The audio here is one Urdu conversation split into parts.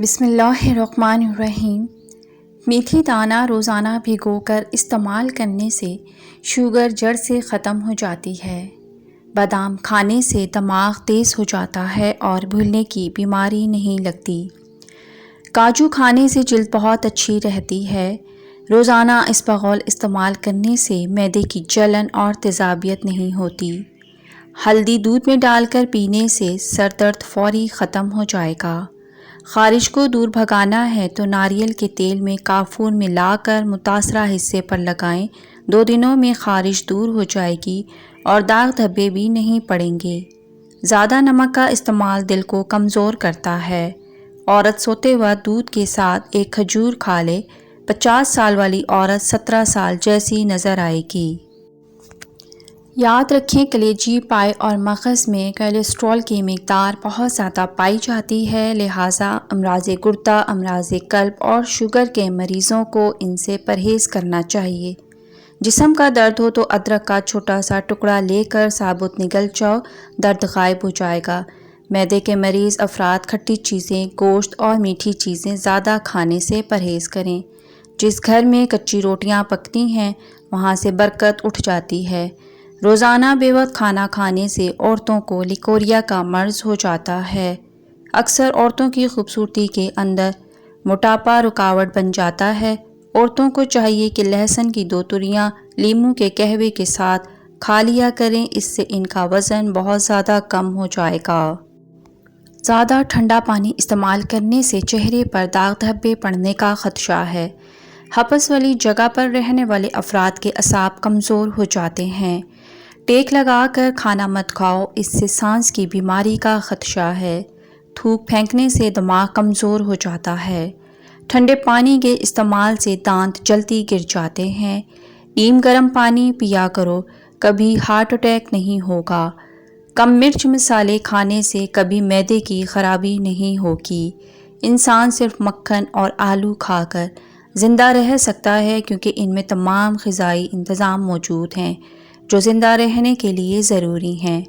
بسم اللہ الرحمن الرحیم۔ میتھی دانہ روزانہ بھگو کر استعمال کرنے سے شوگر جڑ سے ختم ہو جاتی ہے۔ بادام کھانے سے دماغ تیز ہو جاتا ہے اور بھولنے کی بیماری نہیں لگتی۔ کاجو کھانے سے جلد بہت اچھی رہتی ہے۔ روزانہ اسپغول استعمال کرنے سے معدے کی جلن اور تیزابیت نہیں ہوتی۔ ہلدی دودھ میں ڈال کر پینے سے سر درد فوری ختم ہو جائے گا۔ خارش کو دور بھگانا ہے تو ناریل کے تیل میں کافور ملا کر متاثرہ حصے پر لگائیں۔ 2 دنوں میں خارش دور ہو جائے گی اور داغ دھبے بھی نہیں پڑیں گے۔ زیادہ نمک کا استعمال دل کو کمزور کرتا ہے۔ عورت سوتے وقت دودھ کے ساتھ ایک کھجور کھا لے، 50 سال والی عورت 17 سال جیسی نظر آئے گی۔ یاد رکھیں، کلیجی، پائے اور مغز میں کولیسٹرول کی مقدار بہت زیادہ پائی جاتی ہے، لہٰذا امراض گردہ، امراض قلب اور شوگر کے مریضوں کو ان سے پرہیز کرنا چاہیے۔ جسم کا درد ہو تو ادرک کا چھوٹا سا ٹکڑا لے کر ثابت نگل جاؤ، درد غائب ہو جائے گا۔ معدے کے مریض افراد کھٹی چیزیں، گوشت اور میٹھی چیزیں زیادہ کھانے سے پرہیز کریں۔ جس گھر میں کچی روٹیاں پکتی ہیں وہاں سے برکت اٹھ جاتی ہے۔ روزانہ بے وقت کھانا کھانے سے عورتوں کو لیکوریا کا مرض ہو جاتا ہے۔ اکثر عورتوں کی خوبصورتی کے اندر موٹاپا رکاوٹ بن جاتا ہے۔ عورتوں کو چاہیے کہ لہسن کی 2 تریاں لیموں کے قہوے کے ساتھ کھا لیا کریں، اس سے ان کا وزن بہت زیادہ کم ہو جائے گا۔ زیادہ ٹھنڈا پانی استعمال کرنے سے چہرے پر داغ دھبے پڑنے کا خدشہ ہے۔ ہپس والی جگہ پر رہنے والے افراد کے اعصاب کمزور ہو جاتے ہیں۔ ٹیک لگا کر کھانا مت کھاؤ، اس سے سانس کی بیماری کا خدشہ ہے۔ تھوک پھینکنے سے دماغ کمزور ہو جاتا ہے۔ ٹھنڈے پانی کے استعمال سے دانت جلدی گر جاتے ہیں۔ نیم گرم پانی پیا کرو، کبھی ہارٹ اٹیک نہیں ہوگا۔ کم مرچ مسالے کھانے سے کبھی معدے کی خرابی نہیں ہوگی۔ انسان صرف مکھن اور آلو کھا کر زندہ رہ سکتا ہے کیونکہ ان میں تمام غذائی انتظام موجود ہیں جو زندہ رہنے کے لیے ضروری ہیں۔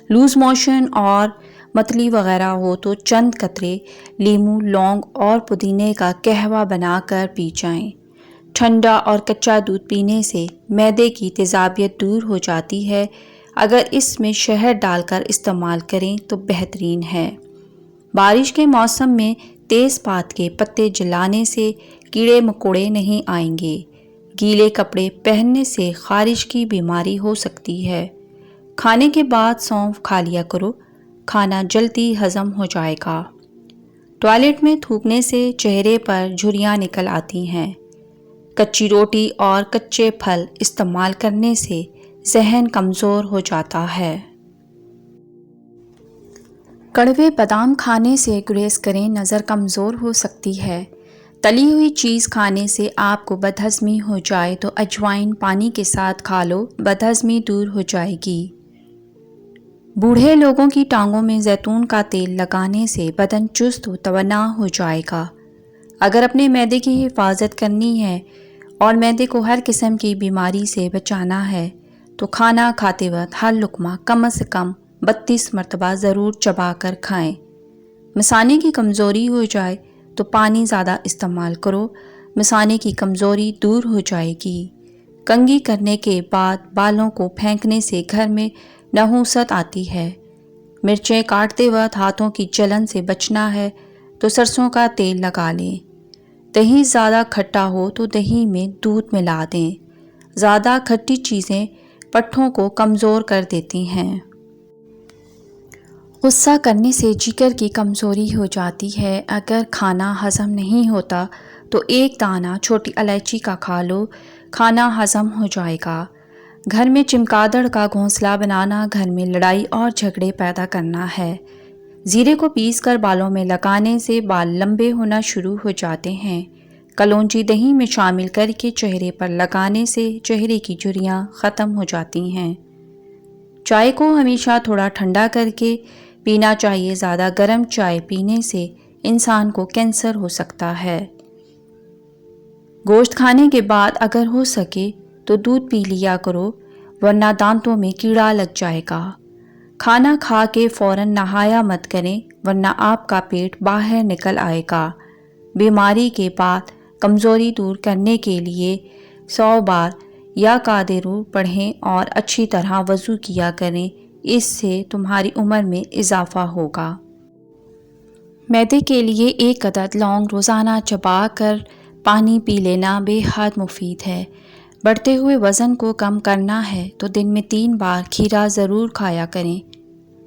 لوز موشن اور متلی وغیرہ ہو تو چند قطرے لیموں، لونگ اور پودینے کا قہوہ بنا کر پی جائیں۔ ٹھنڈا اور کچا دودھ پینے سے معدے کی تیزابیت دور ہو جاتی ہے۔ اگر اس میں شہد ڈال کر استعمال کریں تو بہترین ہے۔ بارش کے موسم میں تیز پات کے پتے جلانے سے کیڑے مکوڑے نہیں آئیں گے۔ گیلے کپڑے پہننے سے خارش کی بیماری ہو سکتی ہے۔ کھانے کے بعد سونف کھا لیا کرو، کھانا جلدی ہضم ہو جائے گا۔ ٹوائلٹ میں تھوکنے سے چہرے پر جھریاں نکل آتی ہیں۔ کچی روٹی اور کچے پھل استعمال کرنے سے ذہن کمزور ہو جاتا ہے۔ کڑوے بادام کھانے سے گریز کریں، نظر کمزور ہو سکتی ہے۔ تلی ہوئی چیز کھانے سے آپ کو بدہضمی ہو جائے تو اجوائن پانی کے ساتھ کھا لو، بدہضمی دور ہو جائے گی۔ بوڑھے لوگوں کی ٹانگوں میں زیتون کا تیل لگانے سے بدن چست و توانا ہو جائے گا۔ اگر اپنے معدے کی حفاظت کرنی ہے اور معدے کو ہر قسم کی بیماری سے بچانا ہے تو کھانا کھاتے وقت ہر لقمہ کم از کم 32 مرتبہ ضرور چبا کر کھائیں۔ مثانے کی کمزوری ہو جائے تو پانی زیادہ استعمال کرو، مثانے کی کمزوری دور ہو جائے گی۔ کنگھی کرنے کے بعد بالوں کو پھینکنے سے گھر میں نحوست آتی ہے۔ مرچیں کاٹتے وقت ہاتھوں کی جلن سے بچنا ہے تو سرسوں کا تیل لگا لیں۔ دہی زیادہ کھٹا ہو تو دہی میں دودھ ملا دیں۔ زیادہ کھٹی چیزیں پٹھوں کو کمزور کر دیتی ہیں۔ غصہ کرنے سے جگر کی کمزوری ہو جاتی ہے۔ اگر کھانا ہضم نہیں ہوتا تو ایک دانہ چھوٹی الائچی کا کھا لو، کھانا ہضم ہو جائے گا۔ گھر میں چمگادڑ کا گھونسلہ بنانا گھر میں لڑائی اور جھگڑے پیدا کرنا ہے۔ زیرے کو پیس کر بالوں میں لگانے سے بال لمبے ہونا شروع ہو جاتے ہیں۔ کلونجی دہی میں شامل کر کے چہرے پر لگانے سے چہرے کی جھریاں ختم ہو جاتی ہیں۔ چائے کو ہمیشہ تھوڑا ٹھنڈا کر کے پینا چاہیے، زیادہ گرم چائے پینے سے انسان کو کینسر ہو سکتا ہے۔ گوشت کھانے کے بعد اگر ہو سکے تو دودھ پی لیا کرو ورنہ دانتوں میں کیڑا لگ جائے گا۔ کھانا کھا کے فوراً نہایا مت کریں ورنہ آپ کا پیٹ باہر نکل آئے گا۔ بیماری کے بعد کمزوری دور کرنے کے لیے 100 بار یا قادرو پڑھیں اور اچھی طرح وضو کیا کریں، اس سے تمہاری عمر میں اضافہ ہوگا۔ معدے کے لیے 1 عدد لونگ روزانہ چبا کر پانی پی لینا بے حد مفید ہے۔ بڑھتے ہوئے وزن کو کم کرنا ہے تو دن میں 3 بار کھیرا ضرور کھایا کریں۔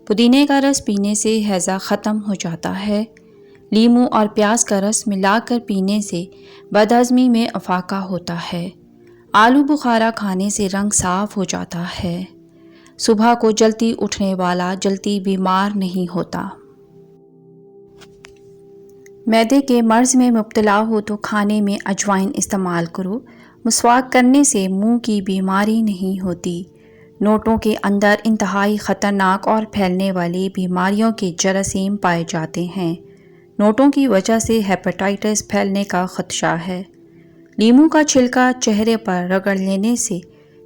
پودینے کا رس پینے سے ہیضہ ختم ہو جاتا ہے۔ لیموں اور پیاز کا رس ملا کر پینے سے بدہضمی میں افاقہ ہوتا ہے۔ آلو بخارا کھانے سے رنگ صاف ہو جاتا ہے۔ صبح کو جلدی اٹھنے والا جلدی بیمار نہیں ہوتا۔ معدے کے مرض میں مبتلا ہو تو کھانے میں اجوائن استعمال کرو۔ مسواک کرنے سے منہ کی بیماری نہیں ہوتی۔ نوٹوں کے اندر انتہائی خطرناک اور پھیلنے والی بیماریوں کے جراثیم پائے جاتے ہیں۔ نوٹوں کی وجہ سے ہیپاٹائٹس پھیلنے کا خدشہ ہے۔ لیموں کا چھلکا چہرے پر رگڑ لینے سے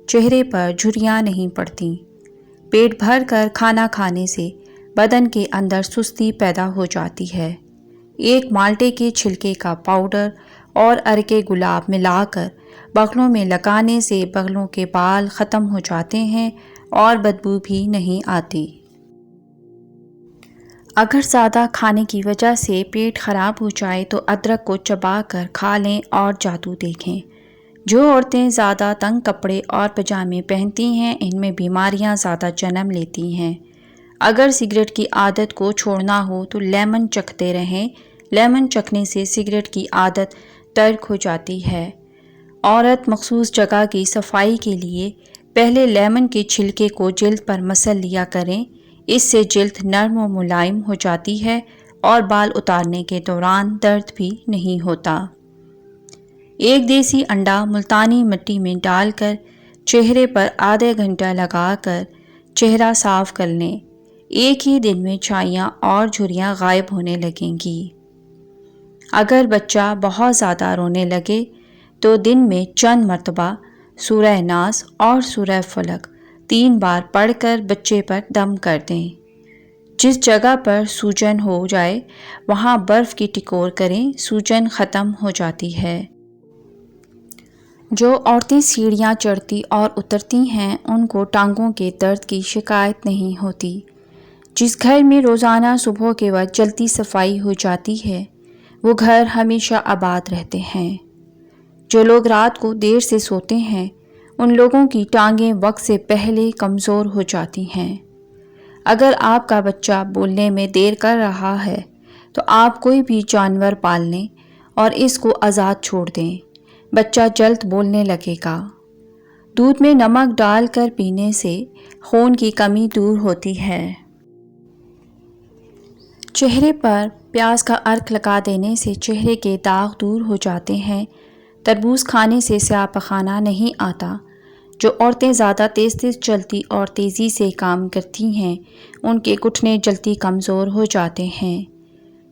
چہرے پر جھریاں نہیں پڑتیں۔ پیٹ بھر کر کھانا کھانے سے بدن کے اندر سستی پیدا ہو جاتی ہے۔ 1 مالٹے کے چھلکے کا پاؤڈر اور عرق گلاب ملا کر بغلوں میں لگانے سے بغلوں کے بال ختم ہو جاتے ہیں اور بدبو بھی نہیں آتی۔ اگر زیادہ کھانے کی وجہ سے پیٹ خراب ہو جائے تو ادرک کو چبا کر کھا لیں اور جادو دیکھیں۔ جو عورتیں زیادہ تنگ کپڑے اور پجامے پہنتی ہیں ان میں بیماریاں زیادہ جنم لیتی ہیں۔ اگر سگریٹ کی عادت کو چھوڑنا ہو تو لیمن چکھتے رہیں۔ لیمن چکھنے سے سگریٹ کی عادت ترک ہو جاتی ہے۔ عورت مخصوص جگہ کی صفائی کے لیے پہلے لیمن کے چھلکے کو جلد پر مسل لیا کریں، اس سے جلد نرم و ملائم ہو جاتی ہے اور بال اتارنے کے دوران درد بھی نہیں ہوتا۔ 1 دیسی انڈا ملتانی مٹی میں ڈال کر چہرے پر آدھے گھنٹہ لگا کر چہرہ صاف کر لیں، ایک ہی دن میں چھائیاں اور جھریاں غائب ہونے لگیں گی۔ اگر بچہ بہت زیادہ رونے لگے تو دن میں چند مرتبہ سورہ ناس اور سورہ فلق 3 بار پڑھ کر بچے پر دم کر دیں۔ جس جگہ پر سوجن ہو جائے وہاں برف کی ٹکور کریں، سوجن ختم ہو جاتی ہے۔ جو عورتیں سیڑھیاں چڑھتی اور اترتی ہیں ان کو ٹانگوں کے درد کی شکایت نہیں ہوتی۔ جس گھر میں روزانہ صبح کے وقت جلدی صفائی ہو جاتی ہے وہ گھر ہمیشہ آباد رہتے ہیں۔ جو لوگ رات کو دیر سے سوتے ہیں ان لوگوں کی ٹانگیں وقت سے پہلے کمزور ہو جاتی ہیں۔ اگر آپ کا بچہ بولنے میں دیر کر رہا ہے تو آپ کوئی بھی جانور پال لیں اور اس کو آزاد چھوڑ دیں، بچہ جلد بولنے لگے گا۔ دودھ میں نمک ڈال کر پینے سے خون کی کمی دور ہوتی ہے۔ چہرے پر پیاز کا عرق لگا دینے سے چہرے کے داغ دور ہو جاتے ہیں۔ تربوز کھانے سے سیاہ پخانہ نہیں آتا۔ جو عورتیں زیادہ تیز چلتی اور تیزی سے کام کرتی ہیں ان کے گھٹنے جلدی کمزور ہو جاتے ہیں۔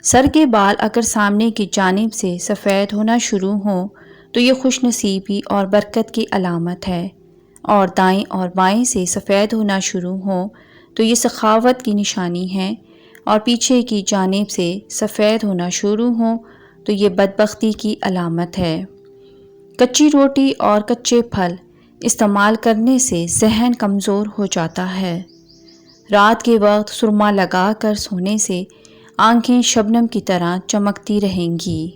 سر کے بال اگر سامنے کی جانب سے سفید ہونا شروع ہوں تو یہ خوش نصیبی اور برکت کی علامت ہے، اور دائیں اور بائیں سے سفید ہونا شروع ہوں تو یہ سخاوت کی نشانی ہے، اور پیچھے کی جانب سے سفید ہونا شروع ہوں تو یہ بدبختی کی علامت ہے۔ کچی روٹی اور کچے پھل استعمال کرنے سے ذہن کمزور ہو جاتا ہے۔ رات کے وقت سرما لگا کر سونے سے آنکھیں شبنم کی طرح چمکتی رہیں گی۔